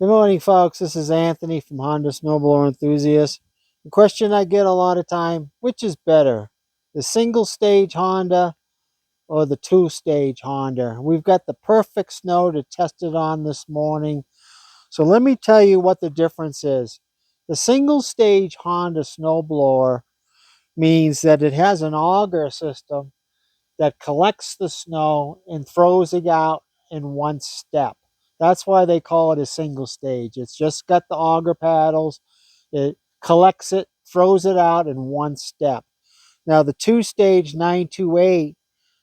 Good morning, folks. This is Anthony from Honda Snowblower Enthusiast. The question I get a lot of time, which is better, the single stage Honda or the two-stage Honda? We've got the perfect snow to test it on this morning. So let me tell you what the difference is. The single stage Honda snowblower means that it has an auger system that collects the snow and throws it out in one step. That's why they call it a single stage. It's just got the auger paddles. It collects it, throws it out in one step. Now the two-stage 928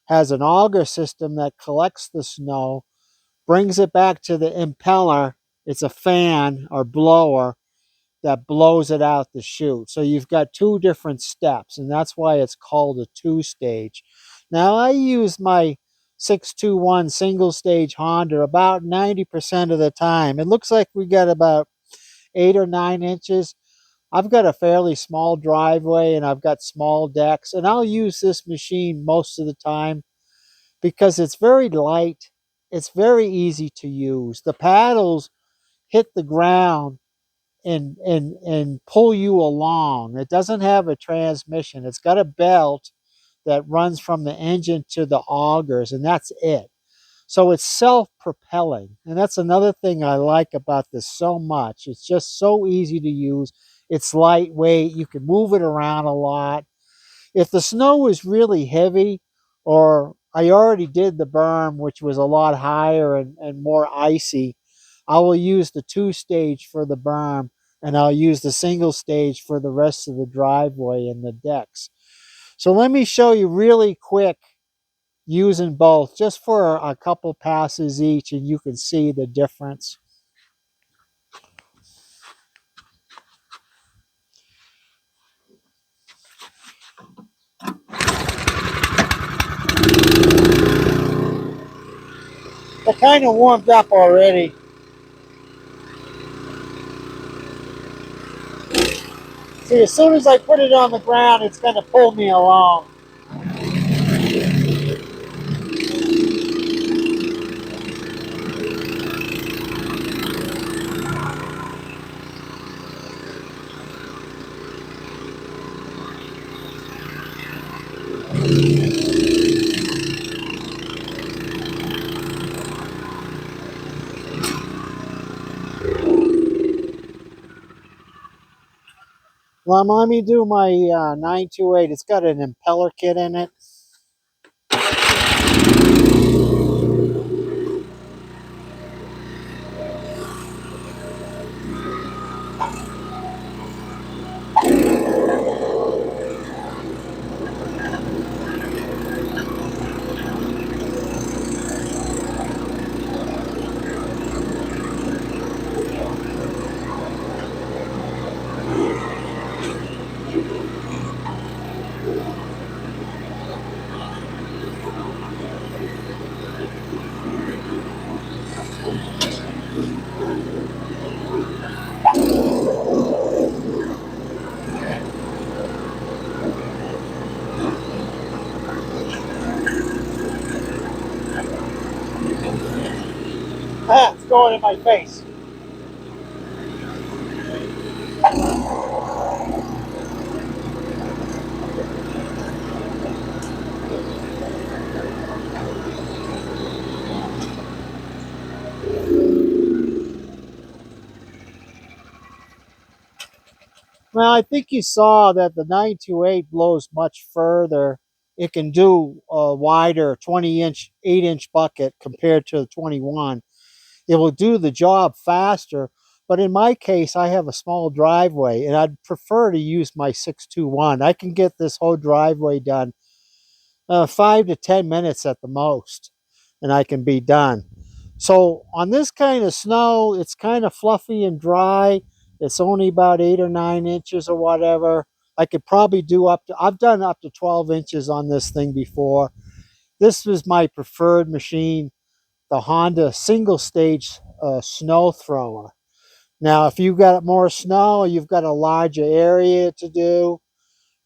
has an auger system that collects the snow, brings it back to the impeller. It's a fan or blower that blows it out the chute. So you've got two different steps, and that's why it's called a two-stage. Now I use my 621 single stage Honda about 90% of the time. It looks like we got about 8 or 9 inches. I've got a fairly small driveway and I've got small decks, and I'll use this machine most of the time because it's very light. It's very easy to use. The paddles hit the ground and pull you along. It doesn't have a transmission. It's got a belt that runs from the engine to the augers, and that's it. So it's self-propelling, and that's another thing I like about this so much. It's just so easy to use. It's lightweight. You can move it around a lot. If the snow is really heavy, or I already did the berm, which was a lot higher and more icy, I will use the two-stage for the berm, and I'll use the single stage for the rest of the driveway and the decks. So let me show you really quick using both, just for a couple passes each, and you can see the difference. They're kind of warmed up already. See, as soon as I put it on the ground, it's going to pull me along. Well, let me do my 928. It's got an impeller kit in it. Ah, it's going in my face. Well, I think you saw that the 928 blows much further. It can do a wider 20-inch, 8-inch bucket compared to the 21. It will do the job faster, but in my case, I have a small driveway, and I'd prefer to use my 621. I can get this whole driveway done 5 to 10 minutes at the most, and I can be done. So on this kind of snow, it's kind of fluffy and dry. It's only about 8 or 9 inches or whatever. I could probably do up to, I've done up to 12 inches on this thing before. This was my preferred machine, the Honda single stage snow thrower. Now, if you've got more snow, you've got a larger area to do,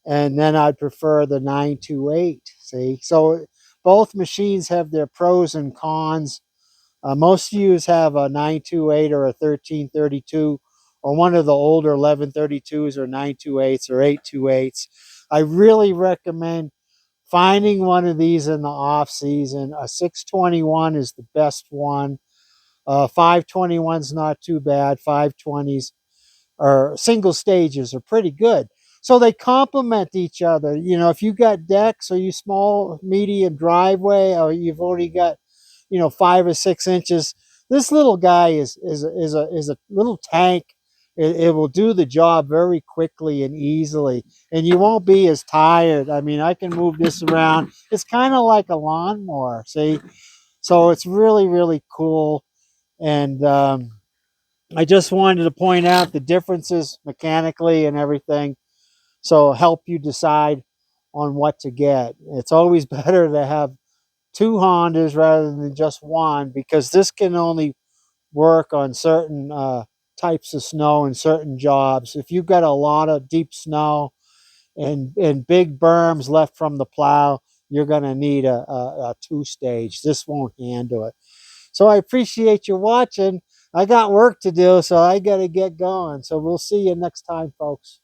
and then I'd prefer the 928. See, so both machines have their pros and cons. Most of you have a 928 or a 1332 or one of the older 1132s or 928s or 828s. I really recommend finding one of these in the off season. A 621 is the best one. 521's not too bad. 520s or single stages are pretty good. So they complement each other. You know, if you got decks or you small, medium driveway, or you've already got, 5 or 6 inches, this little guy is a little tank. It will do the job very quickly and easily, and you won't be as tired. I mean, I can move this around. It's kind of like a lawnmower, see? So it's really, really cool. And I just wanted to point out the differences mechanically and everything, so help you decide on what to get. It's always better to have two Hondas rather than just one, because this can only work on certain types of snow and certain jobs. If you've got a lot of deep snow and big berms left from the plow, you're going to need a two-stage. This won't handle it. So I appreciate you watching. I got work to do, so I got to get going. So we'll see you next time, folks.